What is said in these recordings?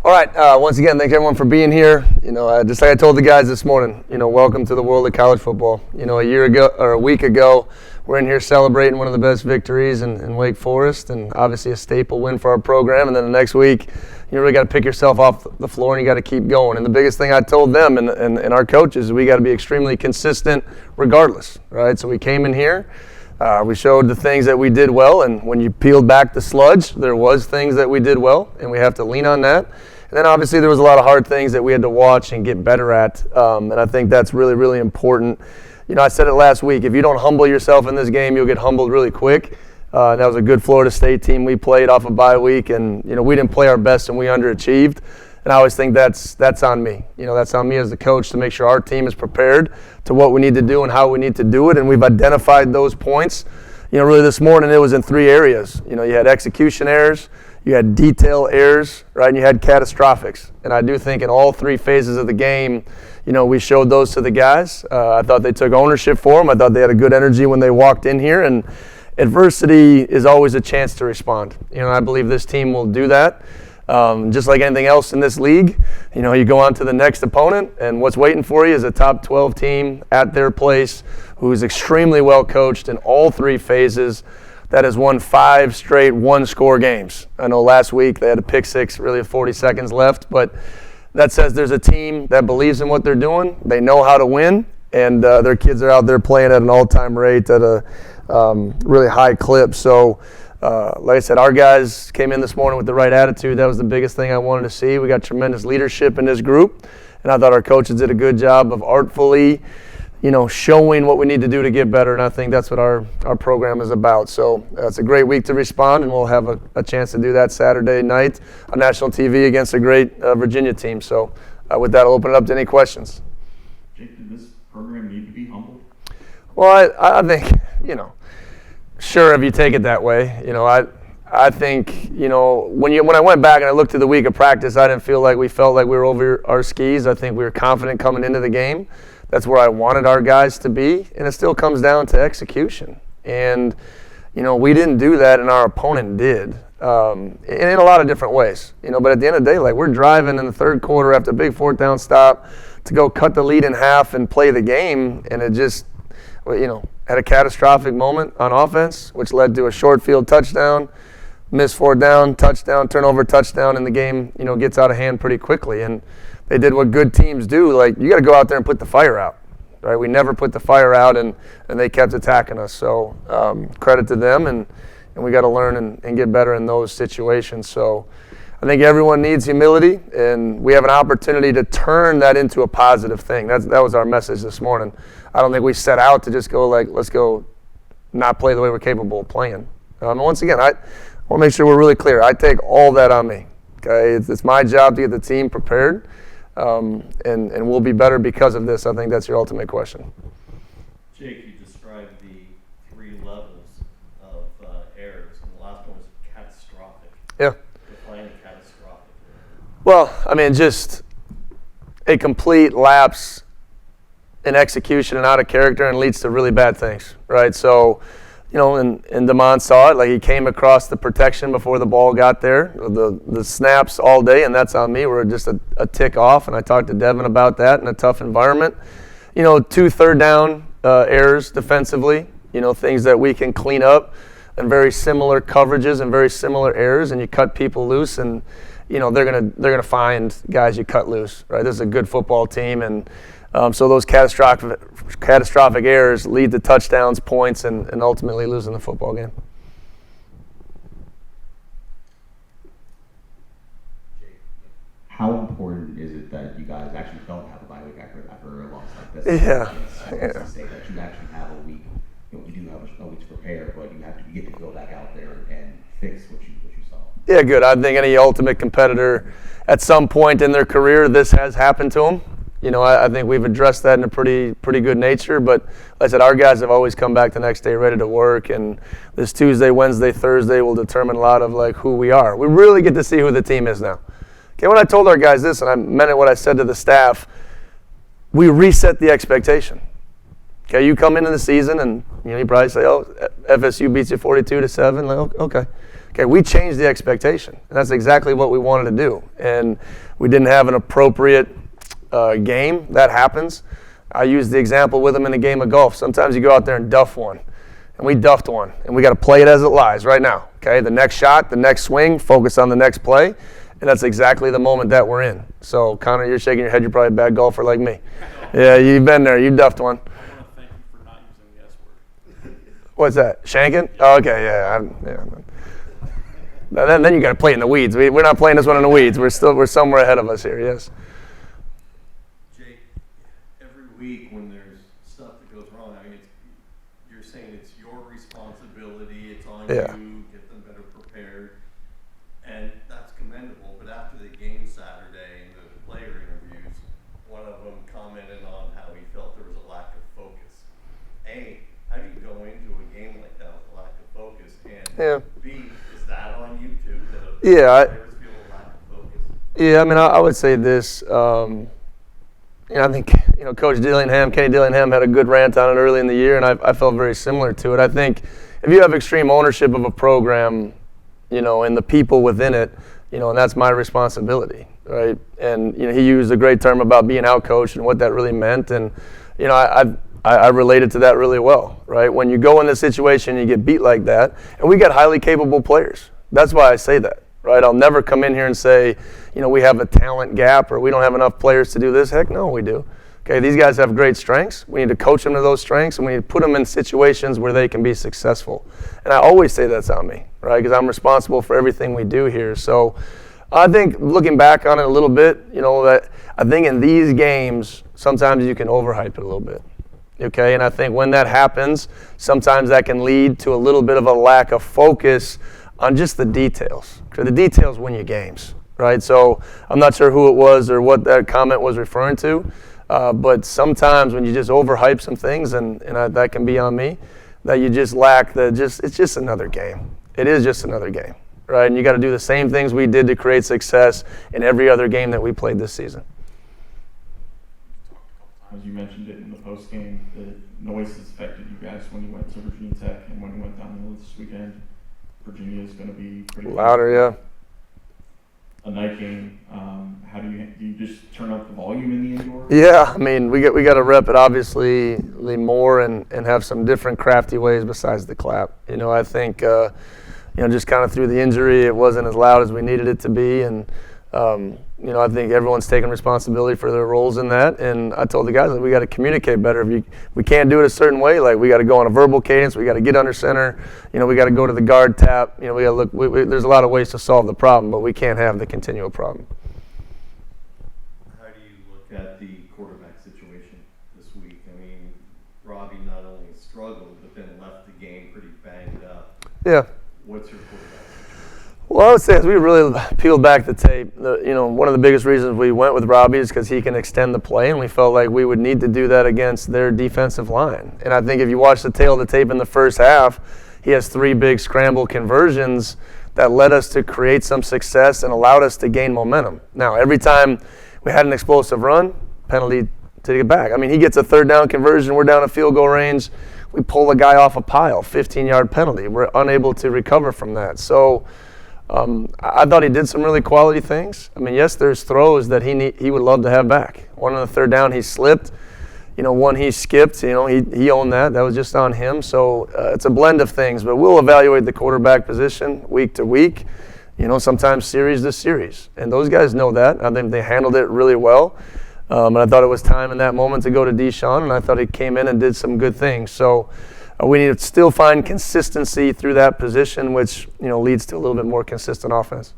All right, once again, thank everyone for being here. Just like I told the guys this morning, welcome to the world of college football. A week ago, we're in here celebrating one of the best victories in Wake Forest, and obviously a staple win for our program. And then the next week, you really got to pick yourself off the floor and you got to keep going. And the biggest thing I told them and our coaches is we got to be extremely consistent regardless, right? So we came in here. We showed the things that we did well, and when you peeled back the sludge, there was things that we did well, and we have to lean on that. And then obviously there was a lot of hard things that we had to watch and get better at, and I think that's really, really important. I said it last week, if you don't humble yourself in this game, you'll get humbled really quick. That was a good Florida State team we played off a bye week, and we didn't play our best and we underachieved. And I always think that's on me. That's on me as the coach to make sure our team is prepared to what we need to do and how we need to do it. And we've identified those points. Really this morning it was in three areas. You had execution errors, you had detail errors, right, and you had catastrophics. And I do think in all three phases of the game, we showed those to the guys. I thought they took ownership for them. I thought they had a good energy when they walked in here. And adversity is always a chance to respond. I believe this team will do that. Just like anything else in this league, you go on to the next opponent, and what's waiting for you is a top 12 team at their place who is extremely well coached in all three phases that has won 5 straight one-score games. I know last week they had a pick six, really 40 seconds left, but that says there's a team that believes in what they're doing. They know how to win, and their kids are out there playing at an all-time rate at a really high clip. So, like I said, our guys came in this morning with the right attitude. That was the biggest thing I wanted to see. We got tremendous leadership in this group, and I thought our coaches did a good job of artfully, showing what we need to do to get better, and I think that's what our program is about. So it's a great week to respond, and we'll have a chance to do that Saturday night on national TV against a great Virginia team. So with that, I'll open it up to any questions. Jake, did this program need to be humbled? Well, I think, sure, if you take it that way. I think, when I went back and I looked at the week of practice, I didn't feel like we felt like we were over our skis. I think we were confident coming into the game. That's where I wanted our guys to be, and it still comes down to execution. And, we didn't do that, and our opponent did, in a lot of different ways. But at the end of the day, we're driving in the third quarter after a big fourth down stop to go cut the lead in half and play the game, and it just, had a catastrophic moment on offense, which led to a short field touchdown, missed fourth down, touchdown, turnover, touchdown, and the game, gets out of hand pretty quickly. And they did what good teams do. You got to go out there and put the fire out, right? We never put the fire out, and they kept attacking us. So credit to them, and we got to learn and get better in those situations. So I think everyone needs humility, and we have an opportunity to turn that into a positive thing. That was our message this morning. I don't think we set out to just go let's go not play the way we're capable of playing. And once again, I want to make sure we're really clear. I take all that on me. Okay, it's my job to get the team prepared, and we'll be better because of this. I think that's your ultimate question. Jake, you described the 3 levels of errors, and the last one was catastrophic. Yeah. Define catastrophic. Well, just a complete lapse in execution and out of character and leads to really bad things, right? So, and Demond saw it. He came across the protection before the ball got there. The snaps all day, and that's on me. We're just a tick off, and I talked to Devin about that in a tough environment. 2 third down errors defensively, things that we can clean up, and very similar coverages and very similar errors, and you cut people loose, and they're gonna find guys you cut loose, right? This is a good football team, and so those catastrophic errors lead to touchdowns, points, and ultimately losing the football game. How important is it that you guys actually don't have a bye week after a loss like this? Yeah. State that you actually have a week. You do have a week to prepare, but you get to go back out there and fix what you saw. Yeah, good. I think any ultimate competitor, at some point in their career, this has happened to them. I think we've addressed that in a pretty good nature, but like I said, our guys have always come back the next day ready to work, and this Tuesday, Wednesday, Thursday will determine a lot of who we are. We really get to see who the team is now. Okay, when I told our guys this, and I meant it what I said to the staff, we reset the expectation. Okay, you come into the season and you probably say, oh, FSU beats you 42-7. Okay. Okay, we changed the expectation, and that's exactly what we wanted to do. and we didn't have an appropriate game. That happens. I used the example with them in a game of golf. Sometimes you go out there and duff one, and we duffed one, and we got to play it as it lies right now. Okay, the next shot, the next swing, focus on the next play, and that's exactly the moment that we're in. So, Connor, you're shaking your head. You're probably a bad golfer like me. Yeah, you've been there. You duffed one. I want to thank you for not using the S word. What's that? Shanking? Oh, okay, yeah. Then you got to play in the weeds. We're not playing this one in the weeds. We're somewhere ahead of us here. Yes. Jake, every week when there's stuff that goes wrong, I mean, you're saying it's your responsibility. It's on Yeah. you. Get them better prepared, and that's commendable. But after the game Saturday and the player interviews, one of them commented on how he felt there was a lack of focus. A, how do you go into a game like that with a lack of focus? And Yeah. B, is that on you too? That Yeah, players feel a lack of focus? Yeah, I mean, I would say this. I think Coach Kenny Dillingham had a good rant on it early in the year, and I felt very similar to it. I think if you have extreme ownership of a program, and the people within it, and that's my responsibility, right? And he used a great term about being outcoached and what that really meant, and I related to that really well, right? When you go in this situation, you get beat like that, and we got highly capable players. That's why I say that. Right, I'll never come in here and say, we have a talent gap or we don't have enough players to do this. Heck no, we do. Okay, these guys have great strengths. We need to coach them to those strengths, and we need to put them in situations where they can be successful. And I always say that's on me, right, because I'm responsible for everything we do here. So I think looking back on it a little bit, that I think in these games, sometimes you can overhype it a little bit. Okay, and I think when that happens, sometimes that can lead to a little bit of a lack of focus on just the details. The details win you games, right? So I'm not sure who it was or what that comment was referring to, but sometimes when you just overhype some things, and that can be on me, that you just lack it's just another game. It is just another game, right? And you got to do the same things we did to create success in every other game that we played this season. As you mentioned it in the post game, the noises affected you guys when you went to Virginia Tech and when you went down the hill this weekend. Virginia is going to be pretty louder, yeah. A night game. How do you just turn up the volume in the indoor? Yeah, I mean, we got to rep it obviously more and have some different crafty ways besides the clap. I think just kind of through the injury, it wasn't as loud as we needed it to be, and I think everyone's taking responsibility for their roles in that. And I told the guys that we got to communicate better. We can't do it a certain way. Like, we got to go on a verbal cadence. We got to get under center. We got to go to the guard tap. We got to look. There's a lot of ways to solve the problem, but we can't have the continual problem. How do you look at the quarterback situation this week? I mean, Robbie not only struggled, but then left the game pretty banged up. Yeah. What's your quarterback situation? Well, I would say as we really peeled back the tape, one of the biggest reasons we went with Robbie is because he can extend the play, and we felt like we would need to do that against their defensive line. And I think if you watch the tail of the tape in the first half, he has 3 big scramble conversions that led us to create some success and allowed us to gain momentum. Now, every time we had an explosive run, penalty to get back. I mean, he gets a 3rd down conversion, we're down a field goal range, we pull a guy off a pile, 15-yard penalty. We're unable to recover from that. So I thought he did some really quality things. I mean, yes, there's throws that he would love to have back. One on the 3rd down, he slipped. One he skipped. He owned that. That was just on him. So it's a blend of things. But we'll evaluate the quarterback position week to week. Sometimes series to series. And those guys know that. I think they handled it really well. And I thought it was time in that moment to go to Deshaun, and I thought he came in and did some good things. So we need to still find consistency through that position, which leads to a little bit more consistent offense.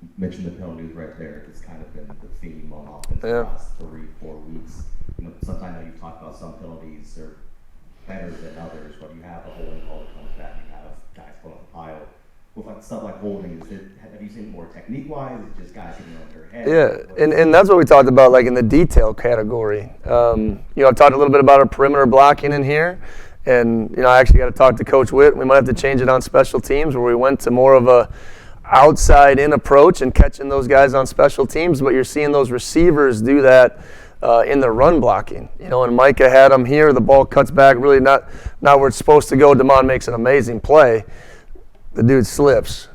You mentioned the penalties right there. It's kind of been the theme on offense Yeah. the last 3-4 weeks. Sometimes you've talked about some penalties are better than others, but you have a holding call that comes back. You have guys put off a pile. With stuff like holding, have you seen more technique-wise? Is it just guys hitting on their head? Yeah, and that's what we talked about, like in the detail category. I've talked a little bit about our perimeter blocking in here, and I actually got to talk to Coach Witt. We might have to change it on special teams, where we went to more of a outside-in approach and catching those guys on special teams. But you're seeing those receivers do that in the run blocking. And Micah had them here. The ball cuts back, really not where it's supposed to go. Demond makes an amazing play. the dude slips.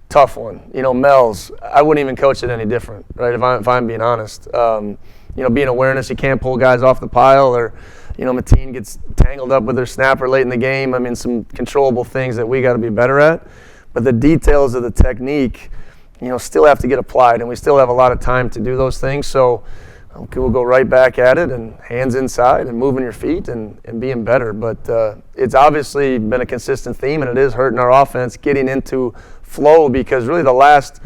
Tough one. Mel's, I wouldn't even coach it any different, right, if I'm being honest. Being awareness, you can't pull guys off the pile, or, Mateen gets tangled up with their snapper late in the game. I mean, some controllable things that we got to be better at. But the details of the technique, still have to get applied, and we still have a lot of time to do those things. So we'll go right back at it, and hands inside and moving your feet and being better. But it's obviously been a consistent theme, and it is hurting our offense getting into flow, because really the last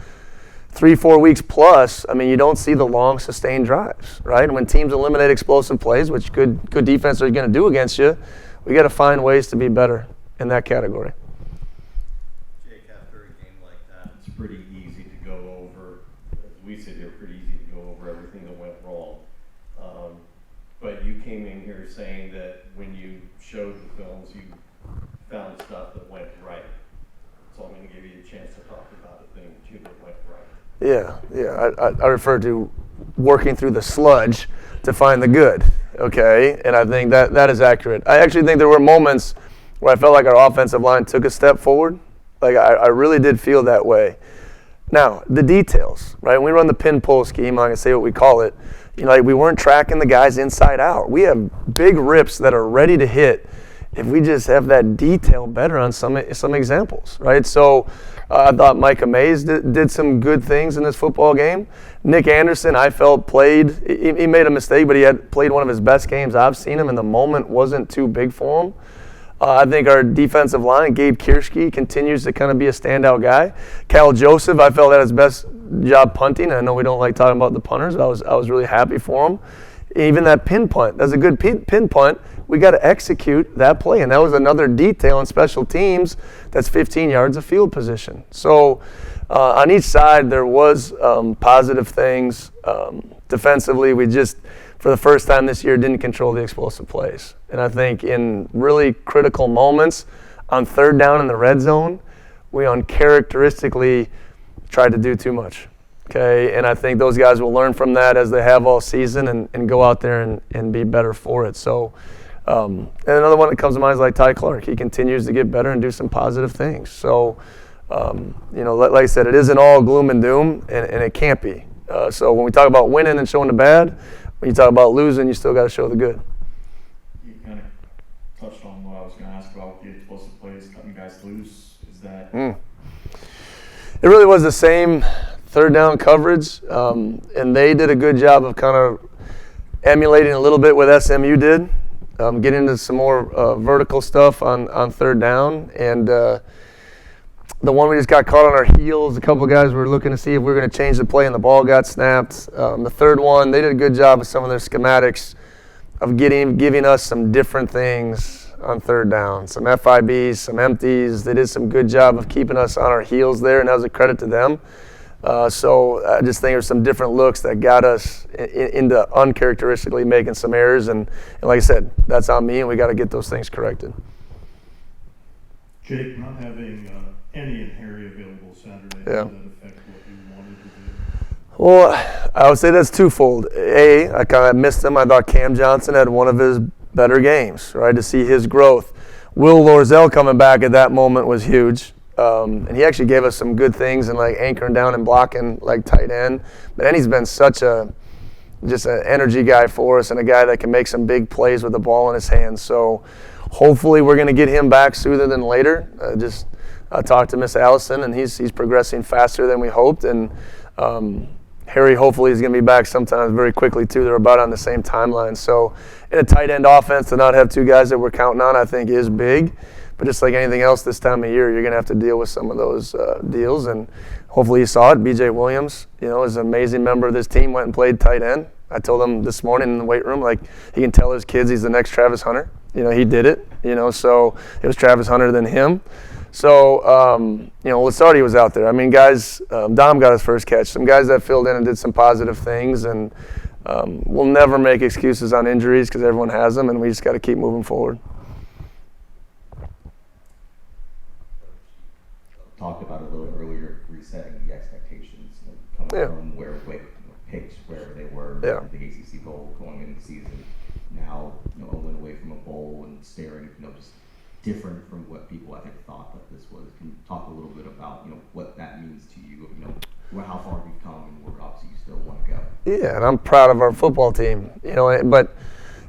3-4 weeks plus, I mean, you don't see the long sustained drives, right? And when teams eliminate explosive plays, which good defense are going to do against you, we got to find ways to be better in that category. Jake, after a game like that, It's pretty easy to go over, as we sit here, pretty easy to go over everything that went wrong. but you came in here saying that when you showed the films, you found stuff that went right. So I'm going to give you a chance to talk about a thing or two that went right. Yeah. I refer to working through the sludge to find the good, okay? And I think that is accurate. I actually think there were moments where I felt like our offensive line took a step forward. Like, I really did feel that way. Now, the details, right? When we run the pin-pull scheme, I'm going to say what we call it, like we weren't tracking the guys inside out. We have big rips that are ready to hit if we just have that detail better on some examples, right? So I thought Micah Mays did some good things in this football game. Nick Anderson, I felt played, he made a mistake, but he had played one of his best games I've seen him, and the moment wasn't too big for him. I think our defensive line, Gabe Kierski, continues to kind of be a standout guy. Cal Joseph, I felt had his best job punting. I know we don't like talking about the punters, but I was really happy for him. Even that pin punt, that's a good pin punt. We got to execute that play, and that was another detail in special teams. That's 15 yards of field position. So on each side, there was positive things. Defensively, we just, for the first time this year, didn't control the explosive plays. And I think in really critical moments, on third down in the red zone, we uncharacteristically tried to do too much. Okay, and I think those guys will learn from that as they have all season and go out there and be better for it. So, and another one that comes to mind is like Ty Clark. He continues to get better and do some positive things. So, like I said, it isn't all gloom and doom, and it can't be. So when we talk about winning and showing the bad, when you talk about losing, you still got to show the good. You kind of touched on what I was going to ask about the explosive plays, cutting guys loose. Is that? It really was the same third down coverage, and they did a good job of kind of emulating a little bit what SMU did, getting into some more vertical stuff on third down. And the one we just got caught on our heels, a couple of guys were looking to see if we were going to change the play, and the ball got snapped. The third one, they did a good job with some of their schematics of giving us some different things on third down, some FIBs, some empties. They did some good job of keeping us on our heels there, and that was a credit to them. So I just think there's some different looks that got us into uncharacteristically making some errors. And like I said, that's on me, and we got to get those things corrected. Jake, not having any in Harry available Saturday, Yeah. did that affect what you wanted to do? Well, I would say that's twofold. I kind of missed him. I thought Cam Johnson had one of his better games, right, to see his growth. Will Lorzell coming back at that moment was huge. And he actually gave us some good things and like anchoring down and blocking like tight end. But then he's been such just an energy guy for us and a guy that can make some big plays with the ball in his hands. So hopefully we're going to get him back sooner than later. I talked to Miss Allison, and he's progressing faster than we hoped. And Harry hopefully is going to be back sometime very quickly too. They're about on the same timeline. So in a tight end offense, to not have two guys that we're counting on, I think is big. But just like anything else this time of year, you're going to have to deal with some of those deals. And hopefully you saw it. B.J. Williams, is an amazing member of this team, went and played tight end. I told him this morning in the weight room, like, he can tell his kids he's the next Travis Hunter. He did it, so it was Travis Hunter than him. So, Lasardi was out there. I mean, guys, Dom got his first catch. Some guys that filled in and did some positive things. And we'll never make excuses on injuries because everyone has them, and we just got to keep moving forward. Talked about a little earlier, resetting the expectations, coming from where Wake picked where they were in the ACC Bowl going into the season. Now, 0 away from a bowl and staring, just different from what people I think thought that this was. Can you talk a little bit about what that means to you? How far you've come and where obviously you still want to go. Yeah, and I'm proud of our football team. But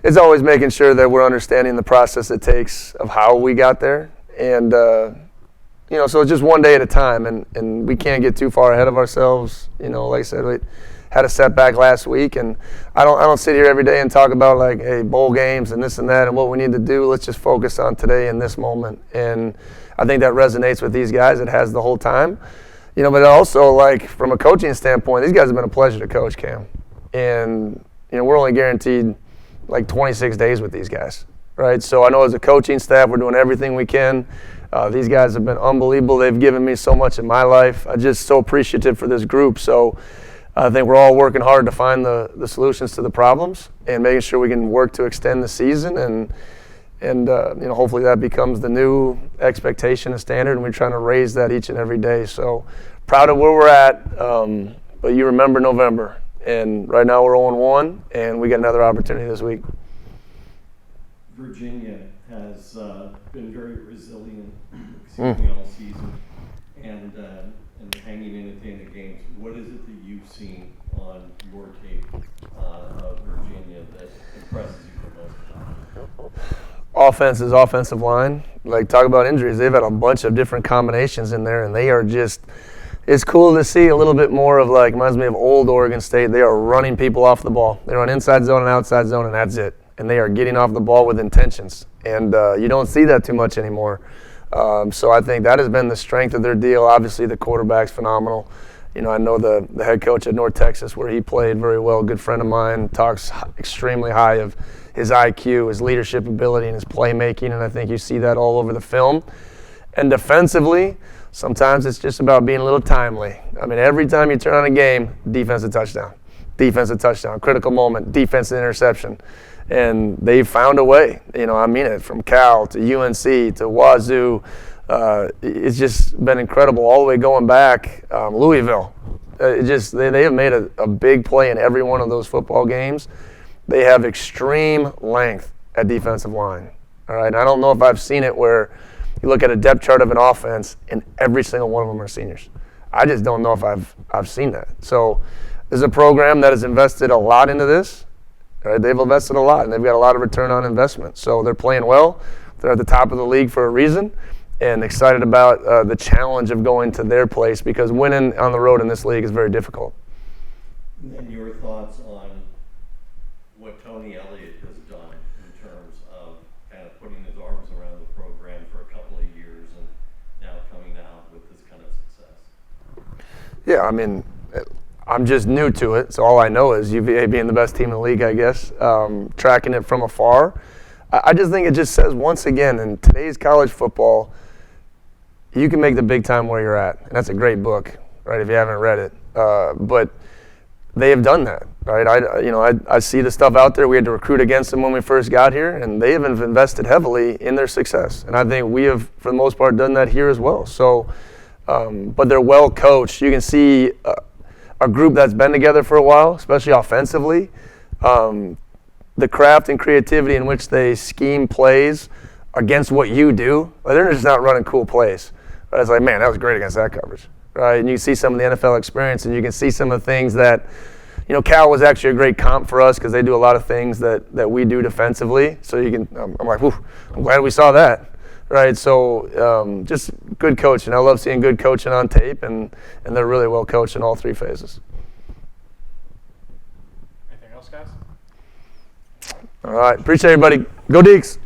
it's always making sure that we're understanding the process it takes of how we got there, and so it's just one day at a time, and we can't get too far ahead of ourselves. Like I said, we had a setback last week, and I don't sit here every day and talk about like, hey, bowl games and this and that and what we need to do. Let's just focus on today and this moment, and I think that resonates with these guys. It has the whole time, but also like from a coaching standpoint, these guys have been a pleasure to coach, Cam, and we're only guaranteed like 26 days with these guys, right? So I know as a coaching staff, we're doing everything we can. These guys have been unbelievable. They've given me so much in my life. I'm just so appreciative for this group. So I think we're all working hard to find the solutions to the problems and making sure we can work to extend the season. And hopefully that becomes the new expectation and standard, and we're trying to raise that each and every day. So proud of where we're at, but you remember November. And right now we're 0-1, and we got another opportunity this week. Virginia has been very resilient all season and hanging in at the end of games. What is it that you've seen on your tape of Virginia that impresses you the most? Offense is offensive line. Like, talk about injuries. They've had a bunch of different combinations in there, and they are just – it's cool to see a little bit more of, like, reminds me of old Oregon State. They are running people off the ball. They run inside zone and outside zone, and that's it. And they are getting off the ball with intentions. And you don't see that too much anymore. So I think that has been the strength of their deal. Obviously, the quarterback's phenomenal. I know the head coach at North Texas, where he played very well, good friend of mine, talks extremely high of his IQ, his leadership ability, and his playmaking, and I think you see that all over the film. And defensively, sometimes it's just about being a little timely. I mean, every time you turn on a game, defensive touchdown, critical moment, defensive interception. And they've found a way. I mean it, from Cal to UNC to Wazoo. It's just been incredible all the way going back. Louisville. They have made a big play in every one of those football games. They have extreme length at defensive line. All right, and I don't know if I've seen it where you look at a depth chart of an offense and every single one of them are seniors. I just don't know if I've seen that. So this is a program that has invested a lot into this. Right, they've invested a lot, and they've got a lot of return on investment. So they're playing well. They're at the top of the league for a reason, and excited about the challenge of going to their place, because winning on the road in this league is very difficult. And your thoughts on what Tony Elliott has done in terms of kind of putting his arms around the program for a couple of years and now coming out with this kind of success? Yeah, I mean, I'm just new to it, so all I know is UVA being the best team in the league, I guess, tracking it from afar. I just think it just says, once again, in today's college football, you can make the big time where you're at. And that's a great book, right, if you haven't read it. But they have done that, right? I see the stuff out there. We had to recruit against them when we first got here, and they have invested heavily in their success. And I think we have, for the most part, done that here as well. So, but they're well coached. You can see a group that's been together for a while, especially offensively, the craft and creativity in which they scheme plays against what you do. Like, they're just not running cool plays. It's like, man, that was great against that coverage, right? And you see some of the NFL experience, and you can see some of the things that, Cal was actually a great comp for us because they do a lot of things that we do defensively. So you can, I'm like, whew, I'm glad we saw that. Right, so just good coaching. I love seeing good coaching on tape, and they're really well coached in all three phases. Anything else, guys? All right, appreciate everybody. Go Deeks.